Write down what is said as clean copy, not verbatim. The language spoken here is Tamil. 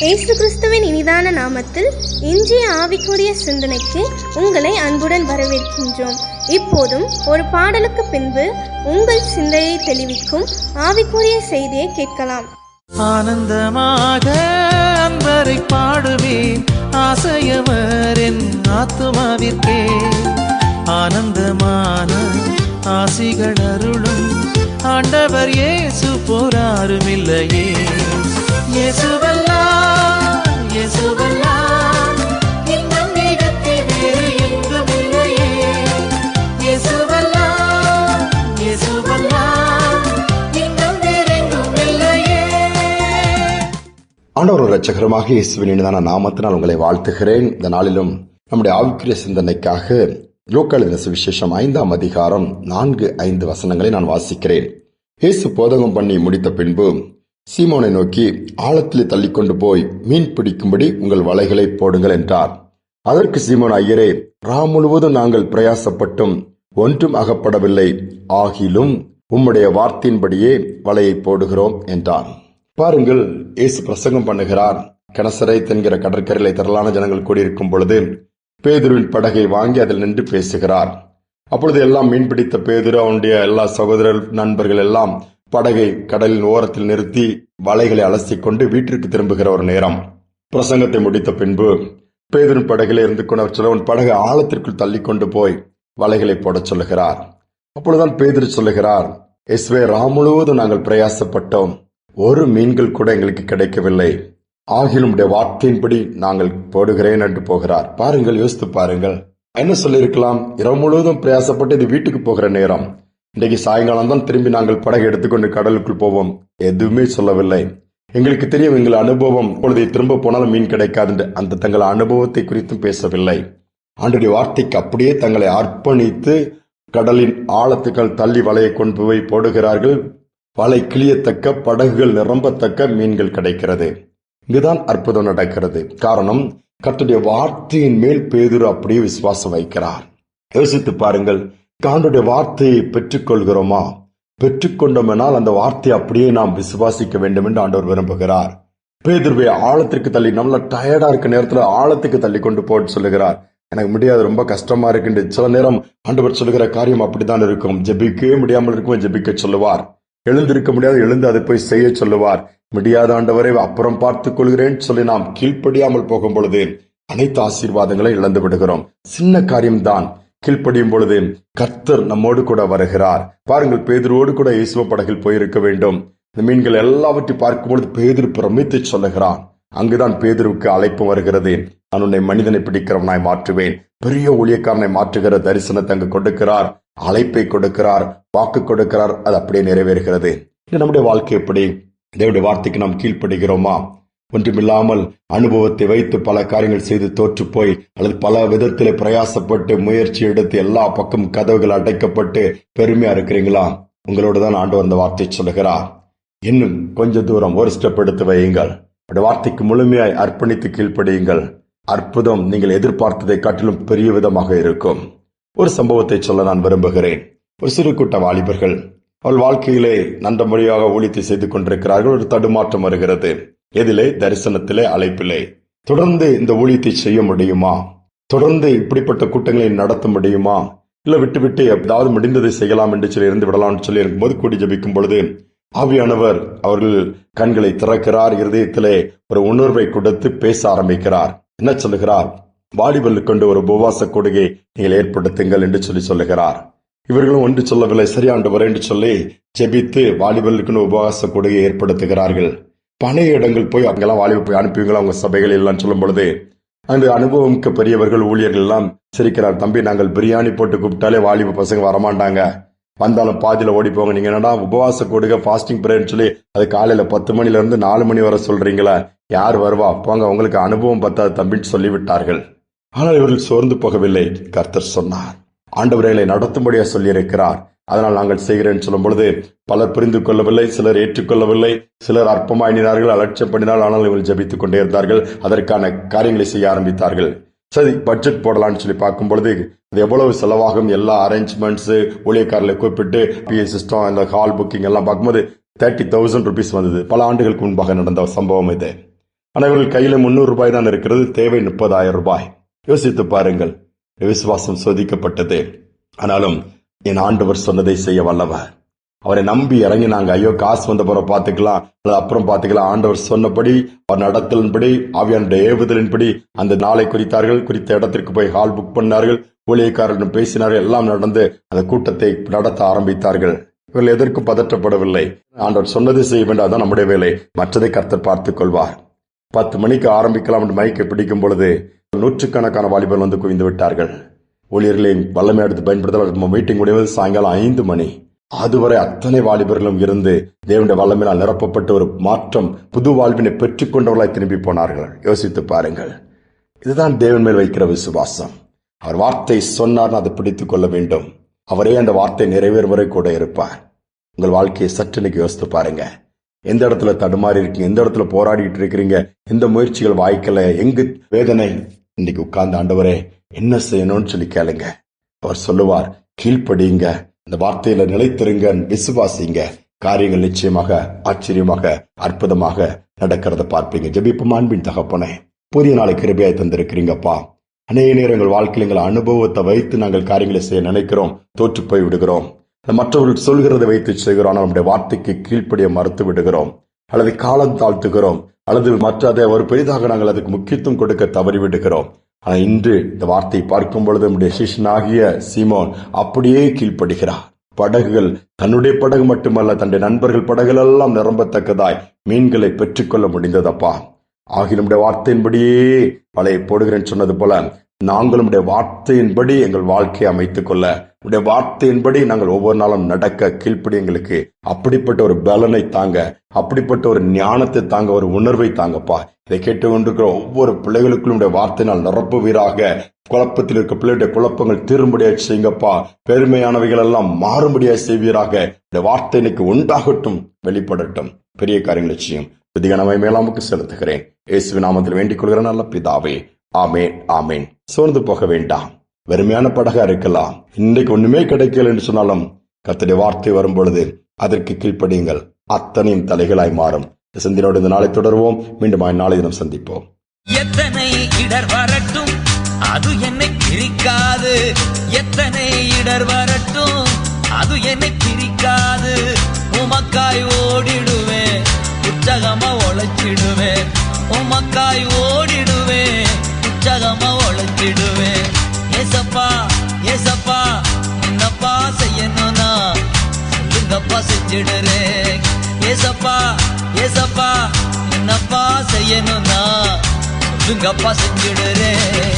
இயேசு கிறிஸ்துவின் இனிதான நாமத்தில் இன்றைய ஆவிக்குரிய சிந்தனைக்கு உங்களை அன்புடன் வரவேற்கின்றோம். இப்போதும் ஒரு பாடலுக்கு பின்பு உங்கள் சிந்தையை தெளிவிக்கும் ஆவிக்குரிய செய்தியை கேட்கலாம். ஆனந்தமாக அன்பரை பாடுவேன், ஆசையவர் என் ஆத்துமாவிற்கே. ஆனந்தமான ஆசிகள் அருளும் ஆண்டவர் இயேசு போராரும் இல்லையே. இயேசுவெல்லாம் இயேசுவெல்லாம் இன்னும் மிகத்தி வேறு எங்கும் இல்லையே. இயேசுவெல்லாம் இயேசுவெல்லாம் இன்னும் வேறெங்கும் இல்லையே. ஆண்டவர் இரட்சகருமாக இயேசுவின் இனிதான நாமத்தினால் உங்களை வாழ்த்துகிறேன். இந்த நாளிலும் நம்முடைய ஆவிக்குரிய சிந்தனைக்காக லூக்கா எழுதின சுவிசேஷம் 5ஆம் அதிகாரம் 4-5 வசனங்களை நான் வாசிக்கிறேன். இயேசு போதகம் பண்ணி முடித்த பின்பு சீமோனை நோக்கி, ஆழத்திலே தள்ளிக்கொண்டு போய் மீன் பிடிக்கும்படி உங்கள் வலைகளை போடுங்கள் என்றார். அதற்கு சீமோன், ஐயரே, முழுவதும் நாங்கள் பிரயாசப்பட்டும் ஒன்றும் அகப்படவில்லை, ஆகிலும் உம்முடைய வார்த்தையின்படியே வலையை போடுகிறோம் என்றார். பாருங்கள், இயேசு பிரசங்கம் பண்ணுகிறார். கெனசரேத் என்கிற கடற்கரையிலே திரளான ஜனங்கள் கூடியிருக்கும் பொழுது பேதுருவின் படகை வாங்கி அதில் நின்று பேசுகிறார். அப்பொழுது எல்லாம் மீன்பிடித்த பேதுரு, அவனுடைய எல்லா சகோதரர் நண்பர்கள் எல்லாம் படகை கடலின் ஓரத்தில் நிறுத்தி வலைகளை அலசிக்கொண்டு வீட்டிற்கு திரும்புகிற ஒரு நேரம். பிரசங்கத்தை முடித்த பின்பு பேதுருவின் படகிலே இருந்து கொண்டு அவர் சொல்ல, உன் படகை ஆழத்திற்குள் தள்ளி கொண்டு போய் வலைகளை போட சொல்லுகிறார். அப்பொழுதுதான் பேதுரு சொல்லுகிறார், இயேசுவே, முழுவதும் நாங்கள் பிரயாசப்பட்டோம், ஒரு மீன்கள் கூட எங்களுக்கு கிடைக்கவில்லை, ஆகிலும் உடைய வார்த்தையின்படி நாங்கள் போடுகிறேன் என்று போகிறார். பாருங்கள், யோசித்து பாருங்கள். என்ன சொல்லியிருக்கலாம்? இரவு முழுவதும் பிரயாசப்பட்டு இது வீட்டுக்கு போகிற நேரம், இன்றைக்கு சாயங்காலம் தான் திரும்பி நாங்கள் படகை எடுத்துக்கொண்டு கடலுக்குள் போவோம். எதுவுமே சொல்லவில்லை. எங்களுக்கு தெரியும், எங்கள் அனுபவம் இப்பொழுது திரும்ப போனாலும் மீன் கிடைக்காது. அந்த தங்கள் அனுபவத்தை குறித்தும் பேசவில்லை. ஆண்டவருடைய வார்த்தைக்கு அப்படியே தங்களை அர்ப்பணித்து கடலின் ஆழத்துக்கள் தள்ளி வலையை கொண்டு போய் போடுகிறார்கள். வலை கிளியத்தக்க, படகுகள் நிரம்பத்தக்க மீன்கள் கிடைக்கிறது. இங்குதான் அற்புதம் நடக்கிறது. காரணம், கர்த்தருடைய வார்த்தையின் மேல் பேதுரு அப்படியே விசுவாசம் வைக்கிறார். யோசித்து பாருங்கள், ஆண்டவருடைய வார்த்தையை பெற்றுக்கொள்கிறோமா? பெற்றுக்கொண்டோமெனால் அந்த வார்த்தையை அப்படியே நாம் விசுவாசிக்க வேண்டும் என்று ஆண்டவர் விரும்புகிறார். பேதுருவை ஆழத்திற்கு தள்ளி, நம்மள டயர்டா இருக்க நேரத்துல ஆழத்துக்கு தள்ளி கொண்டு போட்டு சொல்லுகிறார். எனக்கு முடியாது, ரொம்ப கஷ்டமா இருக்கு. சில நேரம் ஆண்டவர் சொல்லுகிற காரியம் அப்படித்தான் இருக்கும். ஜெபிக்கவே முடியாமல் இருக்கும், ஜெபிக்க சொல்லுவார். எழுந்திருக்க முடியாது, எழுந்து அதை போய் செய்ய சொல்லுவார். முடியாத ஆண்டவரை அப்புறம் பார்த்துக் கொள்கிறேன் சொல்லி நாம் கீழ்ப்படியாமல் போகும் பொழுது அனைத்து ஆசீர்வாதங்களை இழந்து விடுகிறோம். சின்ன காரியம்தான், கீழ்ப்படியும் பொழுது கர்த்தர் நம்மோடு கூட வருகிறார். பாருங்கள், பேதுருவோடு கூட இயேசுவ படகில் போயிருக்க வேண்டும். இந்த மீன்கள் எல்லாவற்றையும் பார்க்கும் பொழுது பேதுரு பிரமித்து சொல்லுகிறான். அங்குதான் பேதுருவுக்கு அழைப்பு வருகிறது. நான் உன்னை மனிதனை பிடிக்கிறவனாய் மாற்றுவேன். பெரிய ஊழியக்காரனை மாற்றுகிற தரிசனத்தை அங்கு கொடுக்கிறார், அழைப்பை கொடுக்கிறார், வாக்கு கொடுக்கிறார். அது அப்படியே நிறைவேறுகிறது. நம்முடைய வாழ்க்கை எப்படி? தேவனுடைய வார்த்தைக்கு நாம் கீழ்ப்படுகிறோமா? ஒன்றுமில்லாமல் அனுபவத்தை வைத்து பல காரியங்கள் செய்து தோற்று போய், அல்லது பல விதத்திலே பிரயாசப்பட்டு முயற்சி எடுத்து எல்லா பக்கம் கதவுகள் அடைக்கப்பட்டு பெருமையா இருக்கிறீங்களா? உங்களோடு தான் ஆண்டவர் அந்த வார்த்தை சொல்லுகிறார். இன்னும் கொஞ்ச தூரம் ஒரு ஸ்டெப் எடுத்து வையுங்கள். வார்த்தைக்கு முழுமையாய் அர்ப்பணித்து கீழ்ப்படியுங்கள். அற்புதம் நீங்கள் எதிர்பார்த்ததை காட்டிலும் பெரிய விதமாக இருக்கும். ஒரு சம்பவத்தை சொல்ல நான் விரும்புகிறேன். ஒரு சிறு கூட்ட வாலிபர்கள் அவள் வாழ்க்கையிலே நல்ல முறையாக ஊழியத்தை செய்து கொண்டிருக்கிறார்கள். ஒரு தடுமாற்றம் வருகிறது. எதிலே? தரிசனத்திலே, அழைப்பிலே. தொடர்ந்து இந்த ஊழியத்தை செய்ய முடியுமா? தொடர்ந்து இப்படிப்பட்ட கூட்டங்களை நடத்த முடியுமா? இல்ல விட்டு விட்டு ஏதாவது முடிந்ததை செய்யலாம் என்று சொல்லி இருந்து விடலாம்னு சொல்லி இருக்கும்போது கூடி ஜபிக்கும் பொழுது ஆவியானவர் அவர்கள் கண்களை திறக்கிறார். இருதயத்திலே ஒரு உணர்வை கொடுத்து பேச ஆரம்பிக்கிறார். என்ன சொல்லுகிறார்? வாலிபல் கொண்டு ஒரு உபவாச கொடுகை நீங்கள் ஏற்படுத்துங்கள் என்று சொல்லுகிறார். இவர்களும் ஒன்று சொல்லவில்லை. சரி ஆண்டவரே என்று சொல்லி ஜெபித்து வாலிபர்களுக்கு உபவாச கொடுகை ஏற்படுத்துகிறார்கள். பழைய இடங்கள் போய் அங்கெல்லாம் வாலிப போய் அனுப்புவீங்களா அவங்க சபைகள் எல்லாம் சொல்லும் பொழுது அந்த அனுபவமிக்க பெரியவர்கள், ஊழியர்கள் எல்லாம் சிரிக்கிறார். தம்பி, நாங்கள் பிரியாணி போட்டு கூப்பிட்டாலே வாலிப பசங்க வரமாட்டாங்க, வந்தாலும் பாதியில ஓடி போங்க. நீங்க என்னடா உபவாச கொடுக ஃபாஸ்டிங் பிரேயர்னு சொல்லி அது காலையில 10 மணில இருந்து 4 மணி வரை சொல்றீங்களா? யார் வருவா? போங்க, உங்களுக்கு அனுபவம் பத்தாது தம்பின்னு சொல்லிவிட்டார்கள். ஆனால் இவர்கள் சோர்ந்து போகவில்லை. கர்த்தர் சொன்னார், ஆண்டவர்களை நடத்தும்படியா சொல்லியிருக்கிறார். அதனால் நாங்கள் செய்கிறேன் சொல்லும் பொழுது பலர் புரிந்து கொள்ளவில்லை, சிலர் ஏற்றுக்கொள்ளவில்லை, சிலர் அற்பமாய் எண்ணினார்கள், அலட்சியம் பண்ணினார்கள். ஆனால் இவர்கள் ஜெபித்துக் கொண்டே இருந்தார்கள். அதற்கான காரியங்களை செய்ய ஆரம்பித்தார்கள். சரி, பட்ஜெட் போடலான்னு சொல்லி பார்க்கும் பொழுது அது எவ்வளவு செலவாகும், எல்லா அரேஞ்ச்மெண்ட்ஸ், ஊழியக்காரர்களை கூப்பிட்டு பிஏ சிஸ்டம், அந்த ஹால் புக்கிங் எல்லாம் பார்க்கும்போது 30,000 rupees வந்தது. பல ஆண்டுகளுக்கு முன்பாக நடந்த சம்பவம் இது. ஆனால் இவர்கள் கையில 300 ரூபாய் தான் இருக்கிறது, தேவை 30,000 ரூபாய். யோசித்து பாருங்கள், விசுவாசம் சோதிக்கப்பட்டது. ஆனாலும் என் ஆண்டவர் சொன்னதை செய்ய வல்லவர். அவரை நம்பி இறங்கினாங்க. ஐயோ, காசு வந்த பிறகு பார்த்துக்கலாம், அல்லது அப்புறம் பார்த்துக்கலாம். ஆண்டவர் சொன்னபடி, அவர் நடத்தலின்படி, ஆவியானுடைய ஏவுதலின்படி அந்த நாளை குறித்தார்கள். குறித்த இடத்திற்கு போய் ஹால் புக் பண்ணார்கள். ஊழியக்காரர்கள் பேசினார்கள். எல்லாம் நடந்து அந்த கூட்டத்தை நடத்த ஆரம்பித்தார்கள். இவர்கள் எதற்கும் பதற்றப்படவில்லை. ஆண்டவர் சொன்னதை செய்ய வேண்டாம், அதான் நம்முடைய வேலை. மற்றதை கர்த்தர் பார்த்துக் கொள்வார். 10 மணிக்கு ஆரம்பிக்கலாம் என்று மைக்கை பிடிக்கும் பொழுது நூற்றுக்கணக்கான வாலிபர்கள் வந்து குவிந்து விட்டார்கள். ஊழியர்களின் வல்லமை எடுத்து பயன்படுத்த மீட்டிங் முடிவது சாயங்காலம் 5 மணி. அதுவரை அத்தனை வாலிபர்களும் இருந்து தேவனுடைய வல்லமையால் நிரப்பப்பட்டு ஒரு மாற்றம், புது வாழ்வினை பெற்றுக் கொண்டவர்களாய் திரும்பி போனார்கள். யோசித்து பாருங்கள். இதுதான் தேவன் மேல் வைக்கிற விசுவாசம். அவர் வார்த்தை சொன்னார், அதை பிடித்துக் கொள்ள வேண்டும். அவரே அந்த வார்த்தை நிறைவேறும் வரை கூட இருப்பார். உங்கள் வாழ்க்கையை சற்று இன்னைக்கு யோசித்து பாருங்க. எந்த இடத்துல தடுமாறி இருக்கீங்க, எந்த இடத்துல போராடிட்டு இருக்கிறீங்க, எந்த முயற்சிகள் வாய்க்கல, எங்கு வேதனை, இன்னைக்கு உட்கார்ந்து ஆண்டவரே என்ன செய்யணும்னு சொல்லி கேளுங்க. அவர் சொல்லுவார், கீழ்ப்படிங்க, அந்த வார்த்தையில நிலைத்திருங்க, விசுவாசிங்க, காரியங்கள் நிச்சயமாக ஆச்சரியமாக அற்புதமாக நடக்கிறத பார்ப்பீங்க. ஜெபிப்போம். அன்பின் தகப்பனே, புதிய நாளை கிருபையாய் தந்திருக்கிறீங்கப்பா. அநேக நேரம் எங்கள் வாழ்க்கையில் எங்கள் அனுபவத்தை வைத்து நாங்கள் காரியங்களை செய்ய நினைக்கிறோம், தோற்று போய் விடுகிறோம். மற்றவர்கள் சொல்கிறதை வைத்து செய்கிறோம், ஆனால் நம்முடைய வார்த்தைக்கு கீழ்ப்படிய மறுத்து விடுகிறோம், அல்லது காலம் தாழ்த்துகிறோம், அல்லது மற்றதை ஒரு பெரிதாக நாங்கள் அதுக்கு முக்கியத்துவம் கொடுக்க தவறி விடுகிறோம். ஆனால் இன்று இந்த வார்த்தையை பார்க்கும் பொழுது நம்முடைய சிஷ்யனாகிய சீமோன் அப்படியே கீழ்ப்படுகிறார். படகுகள், தன்னுடைய படகு மட்டுமல்ல, தன்னுடைய நண்பர்கள் படகுகள் எல்லாம் நிரம்பத்தக்கதாய் மீன்களை பெற்றுக்கொள்ள முடிந்ததப்பா. ஆகிய நம்முடைய வார்த்தையின்படியே வலையை போடுகிறேன் சொன்னது போல நாங்கள் நம்முடைய வார்த்தையின்படி எங்கள் வாழ்க்கையை அமைத்துக் கொள்ள, உடைய வார்த்தையின்படி நாங்கள் ஒவ்வொரு நாளும் நடக்க கீழ்ப்படி எங்களுக்கு அப்படிப்பட்ட ஒரு பலனை தாங்க, அப்படிப்பட்ட ஒரு ஞானத்தை தாங்க, ஒரு உணர்வை தாங்கப்பா. இதை கேட்டுக்கொண்டிருக்கிற ஒவ்வொரு பிள்ளைகளுக்கும் வார்த்தையினால் நிரப்புவீராக. குழப்பத்தில் இருக்க பிள்ளைகளுடைய குழப்பங்கள் தீரும்படியாக செய்யுங்கப்பா. பெருமையானவைகள் எல்லாம் மாறும்படியாக செய்வீராக. இந்த வார்த்தை இன்னைக்கு உண்டாகட்டும், வெளிப்படட்டும், பெரிய காரியங்களை செய்யும். புதிய மேலாமுக்கு செலுத்துகிறேன். இயேசுவின் நாமத்தில் வேண்டிக் கொள்கிற நல்ல பிதாவே, ஆமேன், ஆமேன். சோர்ந்து போக வேண்டாம். வெறுமையான படகா இருக்கலாம், இன்னைக்கு ஒண்ணுமே கிடைக்கல என்று சொன்னாலும் கர்த்தருடைய வார்த்தை வரும் பொழுது அதற்கு கீழ்ப்படியுங்கள், அத்தனையும் தலைகளாய் மாறும். சிந்தனையோடு இந்த நாளை தொடர்வோம். மீண்டும் நாளை தினம் சந்திப்போம். எத்தனை இடர் வரட்டும், அது என்னை பிரிக்காது. எத்தனை இடர் வரட்டும், அது என்னை பிரிக்காது. உமக்காய் ஓடிடுவேன், உற்சாகமா உழைச்சிடுவேன். உமக்காய் ஓடிடுவேன், உற்சாகமா உழைச்சிடுவேன். ஏசப்பா, ஏசப்பா, என்னப்பா செய்யணும்னா சொல்லுங்கப்பா, செஞ்சிடுறேன். ஏசப்பா, ஏசப்பா, என்னப்பா செய்யணும்னா சொல்லுங்கப்பா, செஞ்சிடுறேன்.